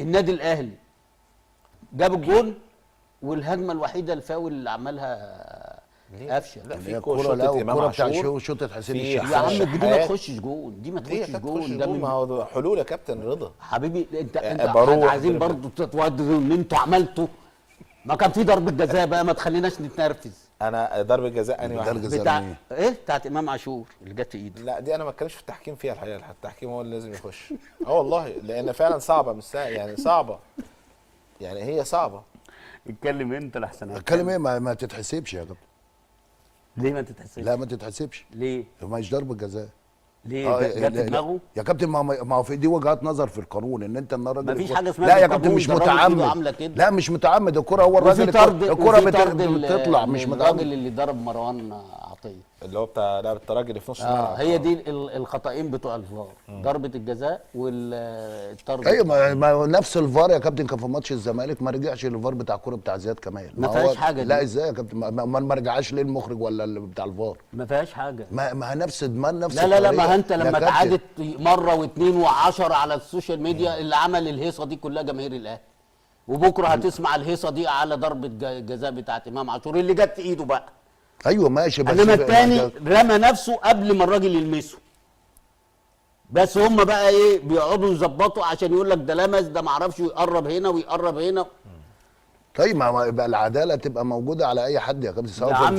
النادي الاهلي جاب الجون والهجمه الوحيده الفاول اللي عملها قفشه. لا في كوره، لا الكوره بتاع شوطه حسين الشحات يا عم دي ما تخشش جون، دي ما تخشش جون، ده ما هو حلول يا كابتن رضا حبيبي. انت عايزين برضه تودوا ان انتوا عملتوا، ما كان في ضربه جزاء بقى، ما تخليناش نتنرفز. انا ضربه جزاء بتاعت امام عاشور اللي جت في ايده. لا دي انا ما اتكلمش في التحكيم فيها الحقيقه، التحكيم هو اللي لازم يخش. والله لان فعلا صعبه، مش يعني صعبه، يعني هي صعبه. اتكلم انت لحسن. اتكلم ايه؟ ما تتحسبش يا كابتن. ليه ما تتحسبش؟ لا ما تتحسبش. ليه؟ مش ضربه جزاء. ليه؟ جت في دماغه؟ يا كابتن ما هو في دي وجهات نظر في القانون ان انت الراجل مفيش حاجه اسمها لا يا كابتن مش متعمد. لا مش متعمد، الكره هو الراجل الكره بتطلع مش متعمد. الراجل اللي ضرب مروان عطيه اللي هو بتاع لاعب الترجي اللي في نص الملعب. هي دي الخطأين بتوع الفار، ضربه الجزاء والطرد. ايوه ما نفس الفار يا كابتن كان في ماتش الزمالك ما رجعش للفار بتاع الكوره بتاع زياد كمال. ما فيهاش حاجه دي. لا ازاي يا كابتن ما رجعش ليه المخرج ولا بتاع الفار؟ ما فيهاش حاجه. ما نفس لا ما انت لما اتعادت مره واثنين وعشرة على السوشيال ميديا اللي عمل الهيصه دي كلها جماهير الاهلي، وبكره هتسمع الهيصه دي على ضربه جزاء بتاعت امام عاشور اللي جت في ايده بقى. ايوه ماشي، بس انما الثاني رمى نفسه قبل ما الراجل يلمسه. بس هم بقى ايه بيقعدوا يظبطوا عشان يقول لك ده لمس، ده ما اعرفش، يقرب هنا ويقرب هنا. طيب ما يبقى العداله تبقى موجوده على اي حد يا كابتن، سواء يا عم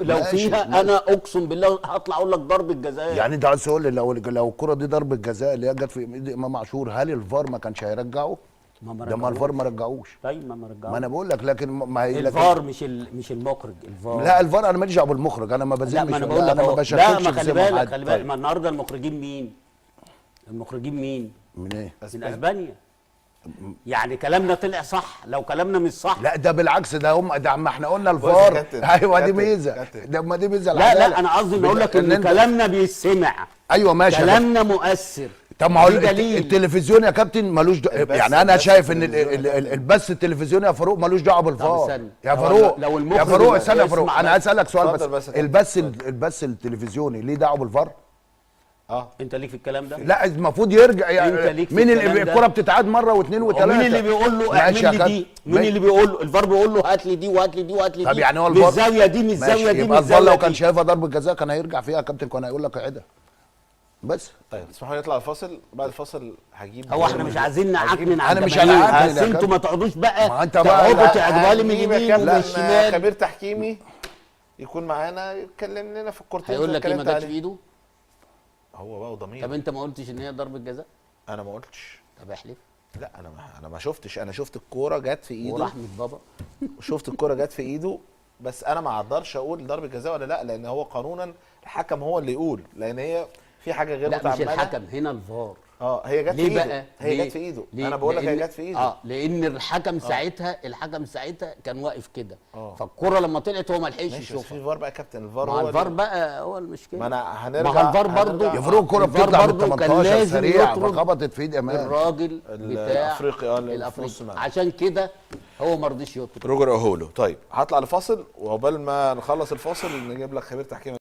لو فيها انا اقسم بالله هطلع اقول لك ضربه جزاء. يعني انت عايز تقول لي لو الكره دي ضربه جزاء اللي هي جت في ايد امام عاشور، هل الفار ما كانش هيرجعه؟ ده ما الفار ما رجعوش. طيب ما رجعوش. ما انا بقول لك لكن ما هي الفار مش المخرج. الفار لا الفار انا ماليش دعوه بالمخرج، انا ما بذمش. لا ما انا بقول لك انا ما بشككش. لا ما خلي بالك ما النهارده المخرجين مين؟ من ايه؟ من اسبانيا. يعني كلامنا طلع صح، لو كلامنا مش صح. لا ده بالعكس، ده ما احنا قلنا الفار. ايوه دي ميزه، ده ما دي ميزه. لا انا قصدي اقول لك ان كلامنا بيسمع. ايوه ماشي، كلامنا مؤثر. طب ما هو التلفزيون يا كابتن ملوش يعني انا شايف ان البث التلفزيوني يا فاروق ملوش دعوه بالفار. يا فاروق استنى يا فاروق، انا عايز اسالك سؤال بس. البث التلفزيوني ليه دعوه بالفار؟ انت ليك في الكلام ده؟ لا المفروض يرجع يعني. مين اللي الكره بتتعاد مره واثنين وثلاثه؟ مين اللي بيقول له اعمل لي دي؟ مين اللي بيقول له؟ الفار بيقول له هات لي دي وهات لي دي وهات لي دي. طب يعني هو الفار بالزاويه دي مش الزاويه دي. يبقى الفار لو كان شايفها ضربه جزاء كان هيرجع فيها يا كابتن، كان هيقول لك اعيدها بس. طيب اسمحوا لي نطلع الفاصل، بعد الفاصل هجيب. هو احنا مش عايزين نعكنن على انا مش هنعكنن، بس انتوا ما تقعدوش بقى ما انت تقعدوا تعدوا لي من اليمين ومن الشمال. خبير تحكيمي يكون معانا يتكلم لنا في الكورتين. هيقول لك ايه ما جاتش في ايده؟ هو بقى وضمير. طب انت ما قلتش ان هي ضربه جزاء؟ انا ما قلتش. طب احلف. لا انا ما شفتش، انا شفت الكوره جت في ايده ورحمه بابا. شفت الكوره جت في ايده، بس انا ما اقدرش اقول ضربه جزاء ولا لا، لان هو قانونا الحكم هو اللي يقول، لان هي في حاجه غير متعمده. لا مش الحكم، هنا الفار. هي جت في ايده بقى؟ هي جت في ايده. انا بقول لك هي جت في ايده. لان الحكم ساعتها كان واقف كده. فالكره لما طلعت هو ما لحقش يشوفها. في فار بقى يا كابتن، الفار هو الفار بقى هو المشكله. ما انا هنرجع. ما الفار برضه يفرق الكره بتطلع من 18 سريع فخبطت في ايد امام الراجل بتاع الافريقي. عشان كده هو ما رضيش يطلب روجر اوهولو. طيب هطلع لفاصل، وعقبال ما نخلص الفاصل نجيب لك خبير تحكيم.